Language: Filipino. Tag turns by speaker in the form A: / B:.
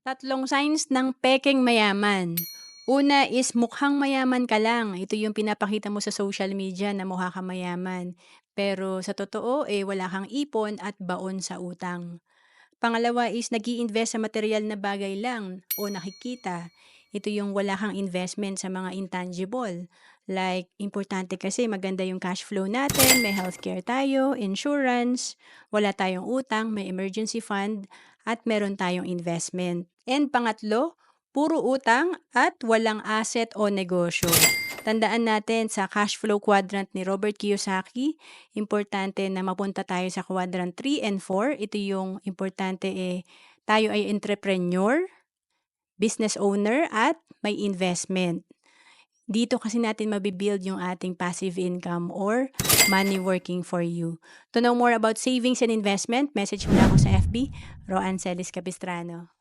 A: Tatlong signs ng pekeng mayaman. Una is mukhang mayaman ka lang. Ito yung pinapakita mo sa social media na mukha kang mayaman. Pero sa totoo, wala kang ipon at baon sa utang. Pangalawa is nag invest sa material na bagay lang o nakikita. Ito yung wala kang investment sa mga intangible. Like, importante kasi maganda yung cash flow natin, may healthcare tayo, insurance, wala tayong utang, may emergency fund, at meron tayong investment. And pangatlo, puro utang at walang asset o negosyo. Tandaan natin sa cash flow quadrant ni Robert Kiyosaki, importante na mapunta tayo sa quadrant 3 and 4. Ito yung importante tayo ay entrepreneur, business owner, at may investment. Dito kasi natin mabibuild yung ating passive income or money working for you. To know more about savings and investment, message mo na ako sa FB, Roan Celis Capistrano.